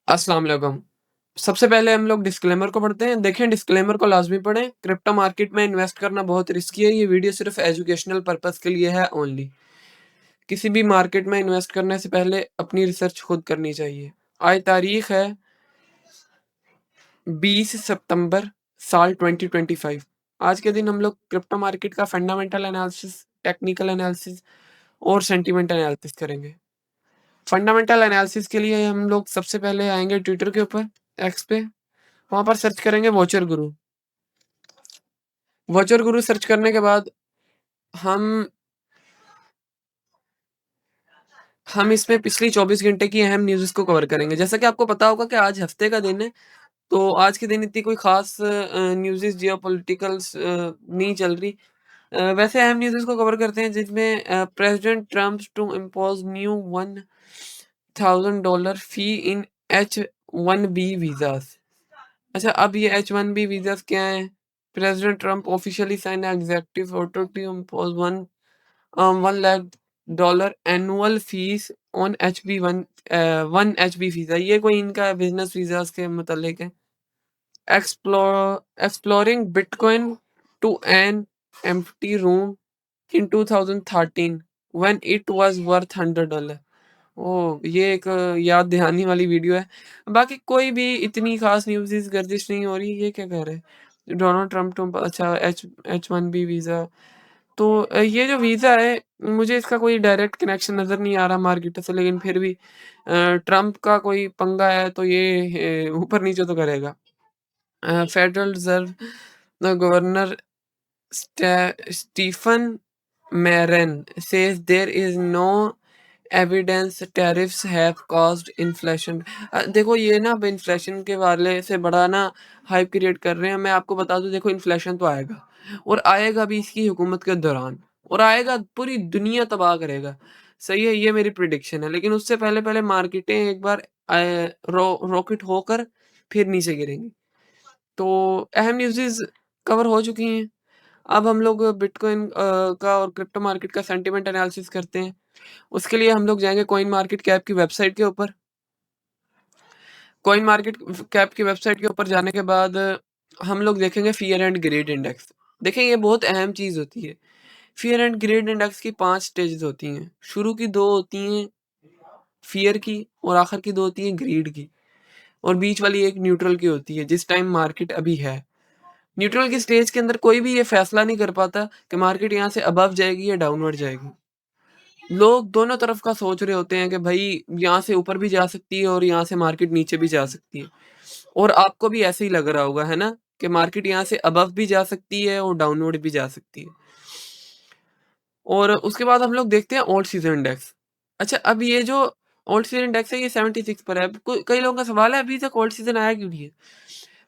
अस्सलाम वालेकुम। सबसे पहले हम लोग डिस्क्लेमर को पढ़ते हैं। देखें डिस्क्लेमर को लाज़मी पढ़ें। क्रिप्टो मार्केट में इन्वेस्ट करना बहुत रिस्की है। ये वीडियो सिर्फ़ एजुकेशनल पर्पज़ के लिए है ओनली। किसी भी मार्केट में इन्वेस्ट करने से पहले अपनी रिसर्च खुद करनी चाहिए। आज तारीख़ है 20 सितंबर साल 2025। आज के दिन हम लोग क्रिप्टो मार्केट का फंडामेंटल एनालिसिस, टेक्निकल एनालिसिस और सेंटिमेंट एनालिसिस करेंगे। फंडामेंटल एनालिसिस के लिए हम लोग सबसे पहले आएँगे ट्विटर के ऊपर, एक्स पे। वहाँ पर सर्च करेंगे वॉचर गुरु। वॉचर गुरु सर्च करने के बाद हम हम इसमें पिछली 24 घंटे की अहम न्यूज़ को कवर करेंगे। जैसा कि आपको पता होगा कि आज हफ्ते का दिन है, तो आज के दिन इतनी कोई ख़ास न्यूज़ेज़ जियोपॉलिटिकल्स नहीं चल रही। वैसे अहम न्यूज़ेज़ को कवर करते हैं जिसमें president Trump to impose new $1000 fee in H-1B visas. अच्छा, अब ये H-1B वीज़ाज़ क्या हैं? President Trump officially sign executive order to impose 1 lakh dollar annual fees on one HB visa. ये कोई इनका बिजनेस वीजास के मुतालिक है। Exploring bitcoin to an empty room in 2013 when it was worth $100। ओह, ये एक याद दहानी वाली वीडियो है। बाकी कोई भी इतनी खास न्यूज़ गर्दिश नहीं हो रही। ये क्या कह रहे हैं डोनाल्ड ट्रम्प टू, अच्छा, H-1B वीज़ा। तो ये जो वीज़ा है, मुझे इसका कोई डायरेक्ट कनेक्शन नज़र नहीं आ रहा मार्केट से, लेकिन फिर भी ट्रम्प का कोई पंगा है तो ये ऊपर-नीचे तो करेगा। Federal reserve governor Stephen Miran says there is no evidence tariffs have caused inflation. देखो ये ना अब इन्फ्लेशन के वाले से बड़ा ना हाइप क्रिएट कर रहे हैं। मैं आपको बता दूँ, देखो इन्फ्लेशन तो आएगा और आएगा भी इसकी हुकूमत के दौरान, और आएगा पूरी दुनिया तबाह करेगा। सही है, ये मेरी प्रेडिक्शन है। लेकिन उससे पहले-पहले मार्केटें एक बार रॉकेट होकर फिर नीचे गिरेंगी। तो अहम न्यूज़ेज़ कवर हो चुकी हैं। अब हम लोग बिटकॉइन का और क्रिप्टो मार्केट का सेंटिमेंट एनालिसिस करते हैं। उसके लिए हम लोग जाएँगे कॉइन मार्केट कैप की वेबसाइट के ऊपर। कॉइन मार्केट कैप की वेबसाइट के ऊपर जाने के बाद हम लोग देखेंगे फ़ियर एंड ग्रीड इंडेक्स। देखिए ये बहुत अहम चीज़ होती है। फ़ियर एंड ग्रीड इंडेक्स की 5 स्टेजेज़ होती हैं। शुरू की 2 होती हैं फ़ियर की और आखिर की 2 होती हैं ग्रीड की, और बीच वाली एक न्यूट्रल की होती है जिस टाइम मार्केट अभी है। न्यूट्रल की स्टेज के अंदर कोई भी ये फैसला नहीं कर पाता कि मार्केट यहाँ से अबव जाएगी या डाउनवर्ड जाएगी। लोग दोनों तरफ का सोच रहे होते हैं कि भाई यहाँ से ऊपर भी जा सकती है और यहाँ से मार्केट नीचे भी जा सकती है। और आपको भी ऐसे ही लग रहा होगा, है ना? कि मार्केट यहाँ से अबव भी जा सकती है और डाउनवर्ड भी जा सकती है। और उसके बाद हम लोग देखते हैं ओल्ड सीजन इंडेक्स। अच्छा, अब ये जो ओल्ड सीजन इंडेक्स है ये 76 पर है। कई लोगों का सवाल है अभी तक ओल्ड सीजन आया क्यों नहीं है?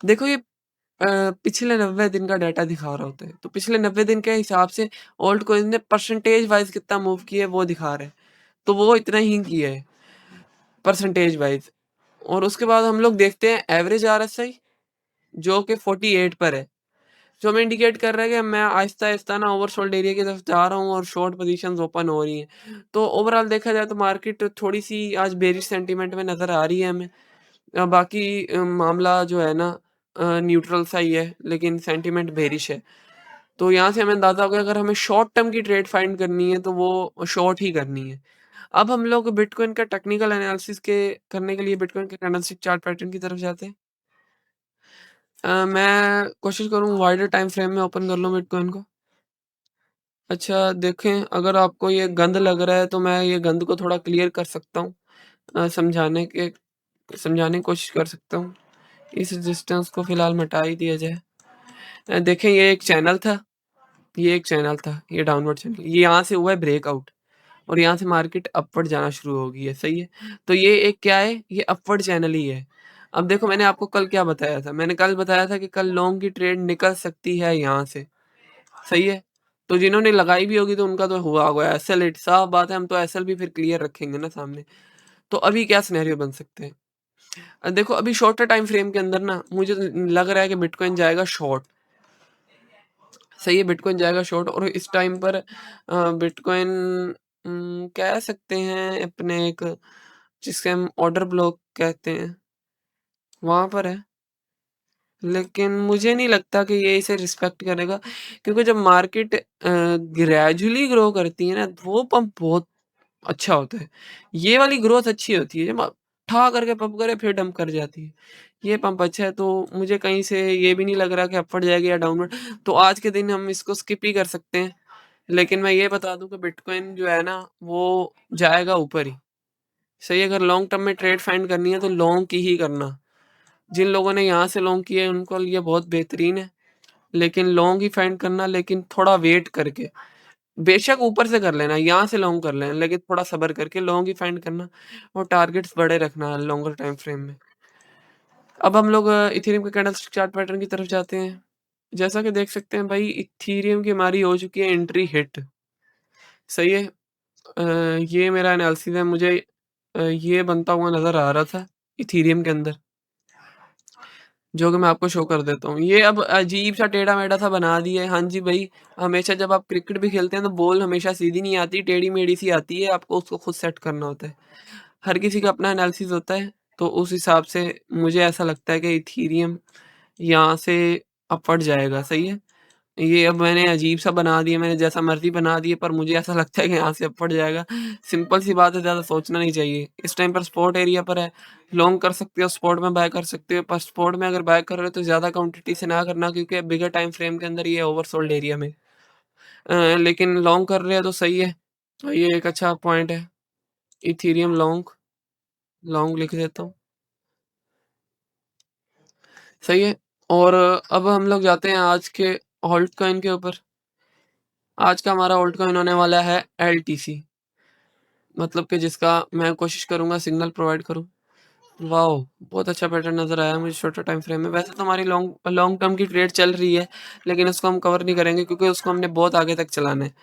देखो ये पिछले 90 दिन का डाटा दिखा रहा होता है। तो पिछले 90 दिन के हिसाब से ओल्ड कॉइन ने परसेंटेज वाइज़ कितना मूव किया है वो दिखा रहा है। तो वो इतना ही किया है परसेंटेज वाइज़। और उसके बाद हम लोग देखते हैं एवरेज आरएसआई जो कि 48 पर है। जो हमें इंडिकेट कर रहा है कि मैं आहिस्ता-आहिस्ता ना ओवरसोल्ड एरिया की तरफ जा रहा हूँ और शॉर्ट पोज़ीशंस ओपन हो रही हैं। तो ओवरऑल देखा जाए तो मार्केट थोड़ी-सी आज बेयरिश सेंटीमेंट में नज़र आ रही है हमें। बाकी मामला जो है ना न्यूट्रल सा ही है, लेकिन सेंटीमेंट बेयरिश है। तो यहाँ से हमें अंदाज़ा हो गया अगर हमें शॉर्ट टर्म की ट्रेड फाइंड करनी है तो वो शॉर्ट ही करनी है। अब हम लोग बिटकॉइन का टेक्निकल एनालिसिस के करने के लिए बिटकॉइन के कैंडलस्टिक चार्ट पैटर्न की तरफ जाते हैं। मैं कोशिश करूँ वाइडर टाइम फ्रेम में ओपन कर लूँ बिटकॉइन को। अच्छा, देखें अगर आपको ये गंद लग रहा है तो मैं ये गंद को थोड़ा क्लियर कर सकता हूँ। समझाने की कोशिश कर सकता हूँ। इस रेजिस्टेंस को फ़िलहाल मिटा ही दिया जाए। देखें ये एक चैनल था, ये एक चैनल था, ये डाउनवर्ड चैनल। ये यहाँ से हुआ है ब्रेकआउट और यहाँ से मार्केट अपवर्ड जाना शुरू हो गई है, सही है? तो ये एक क्या है? ये अपवर्ड चैनल ही है। अब देखो मैंने आपको कल क्या बताया था? मैंने कल बताया था कि कल लॉन्ग की ट्रेड निकल सकती है यहाँ से, सही है? तो जिन्होंने लगाई भी होगी तो उनका तो हुआ होगा एसएल हिट, साफ बात है, हम तो एसएल भी फिर क्लियर रखेंगे ना सामने। तो अभी क्या सिनेरियो बन सकते हैं? देखो अभी शॉर्टर टाइम फ्रेम के अंदर ना मुझे लग रहा है कि बिटकॉइन जाएगा शॉर्ट, सही है? बिटकॉइन जाएगा शॉर्ट और इस टाइम पर बिटकॉइन कह सकते हैं अपने एक जिसे हम ऑर्डर ब्लॉक कहते हैं। वहाँ पर है। लेकिन मुझे नहीं लगता कि ये इसे रिस्पेक्ट करेगा, क्योंकि जब मार्केट ग्रेजुअली ग्रो करती है ना, वो पंप बहुत अच्छा होता है। ये वाली ग्रोथ अच्छी होती है, जब ठा करके पंप करे फिर डंप कर जाती है। ये पंप अच्छा है, तो मुझे कहीं से ये भी नहीं लग रहा कि अपवर्ड जाएगी या डाउनवर्ड। तो आज के दिन हम इसको स्किप ही कर सकते हैं। लेकिन मैं ये बता दूँ कि बिटकॉइन जो है ना, वो जाएगा ऊपर ही। सही है, अगर लॉन्ग टर्म में ट्रेड फाइंड करनी है तो लॉन्ग की ही करना। जिन लोगों ने यहाँ से लॉन्ग किया है उनके लिए बहुत बेहतरीन है, लेकिन लॉन्ग ही फाइंड करना, लेकिन थोड़ा वेट करके। बेशक ऊपर से कर लेना, यहाँ से लॉन्ग कर लेना, लेकिन थोड़ा सब्र करके लॉन्ग ही फाइंड करना और टारगेट्स बड़े रखना लॉन्गर टाइम फ्रेम में। अब हम लोग इथेरियम के कैंडलस्टिक चार्ट पैटर्न की तरफ जाते हैं। जैसा कि देख सकते हैं भाई, इथेरियम की हमारी हो चुकी है एंट्री हिट। सही है। ये मेरा एनालिसिस है, मुझे ये बनता हुआ नज़र आ रहा था इथेरियम के अंदर, जो कि मैं आपको शो कर देता हूँ। ये अब अजीब-सा टेढ़ा-मेढ़ा सा बना दिया है। हाँ जी भाई, हमेशा जब आप क्रिकेट भी खेलते हैं तो बॉल हमेशा सीधी नहीं आती, टेढ़ी-मेढ़ी सी आती है, आपको उसको खुद सेट करना होता है। हर किसी का अपना एनालिसिस होता है, तो उस हिसाब से मुझे ऐसा लगता है कि इथेरियम यहाँ से अपवर्ड जाएगा, सही है। ये अब मैंने अजीब-सा बना दिया, मैंने जैसा मर्ज़ी बना दिया, पर मुझे ऐसा लगता है कि यहाँ से अपवर्ड जाएगा। सिंपल सी बात है, ज़्यादा सोचना नहीं चाहिए। इस टाइम पर सपोर्ट एरिया पर है, लॉन्ग कर सकते हो, स्पॉट में बाय कर सकते हो, पर स्पॉट में अगर बाय कर रहे हो तो ज़्यादा क्वांटिटी से ना करना, क्योंकि बिगर टाइम फ्रेम के अंदर ये ओवरसोल्ड एरिया में। लेकिन लॉन्ग कर रहे हो तो सही है। तो ये एक अच्छा पॉइंट है। इथेरियम लॉन्ग, लॉन्ग लिख देता हूँ, सही है। और अब हम लोग जाते हैं आज के ऑल्ट कॉइन के ऊपर। आज का हमारा ऑल्ट कॉइन होने वाला है एलटीसी, मतलब कि जिसका मैं कोशिश करूँगा सिग्नल प्रोवाइड करूँ। वॉव! बहुत अच्छा पैटर्न नज़र आया मुझे शॉर्टर टाइम फ्रेम में। वैसे तो हमारी लॉन्ग लॉन्ग टर्म की ट्रेड चल रही है, लेकिन उसको हम कवर नहीं करेंगे क्योंकि उसको हमने बहुत आगे तक चलाना है।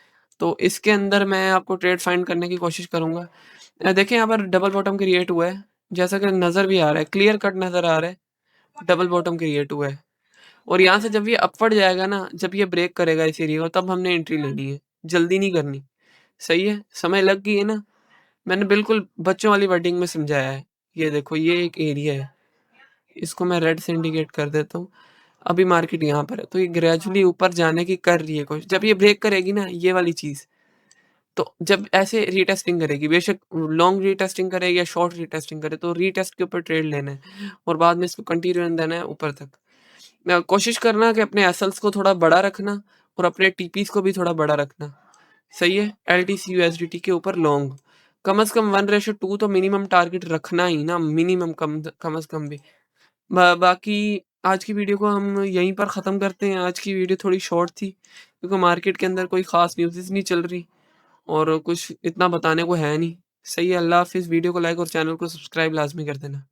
तो इसके अंदर मैं आपको ट्रेड फाइंड करने की कोशिश करूँगा। देखिए यहाँ पर डबल बॉटम क्रिएट हुआ है, जैसा कि नज़र भी आ रहा है, क्लियर कट नज़र आ रहा है, डबल बॉटम क्रिएट हुआ है। और यहाँ से जब ये अपवर्ड जाएगा ना, जब ये ब्रेक करेगा इस एरिया को, तब हमने एंट्री लेनी है, जल्दी नहीं करनी। सही है? समय लग गई है ना? मैंने बिल्कुल बच्चों वाली वर्डिंग में समझाया है। ये देखो, ये एक एरिया है, इसको मैं रेड से इंडिकेट कर देता हूँ। अभी मार्केट यहाँ पर है, तो ये ग्रेजुअली ऊपर जाने की कर रही है कोशिश। जब ये ब्रेक करेगी ना, ये वाली चीज़, तो जब ऐसे रीटेस्टिंग करेगी, बेशक लॉन्ग रीटेस्टिंग करे या शॉर्ट रीटेस्टिंग करे, तो रीटेस्ट के ऊपर ट्रेड लेना है और बाद में इसको कंटिन्यू रहने देना है ऊपर तक। कोशिश करना कि अपने एसएल्स को थोड़ा बड़ा रखना और अपने टीपीस को भी थोड़ा बड़ा रखना। सही है? एलटीसी यूएसडीटी के ऊपर लॉन्ग कम से कम 1:2 तो मिनिमम टारगेट रखना ही ना, मिनिमम कम से कम भी। बाकी आज की वीडियो को हम यहीं पर ख़त्म करते हैं। आज की वीडियो थोड़ी शॉर्ट थी क्योंकि मार्केट के अंदर कोई ख़ास न्यूज़ेज़ नहीं चल रही और कुछ इतना बताने को है नहीं। सही है, अल्लाह हाफ़िज़। वीडियो को लाइक और चैनल को सब्सक्राइब लाज़मी कर देना।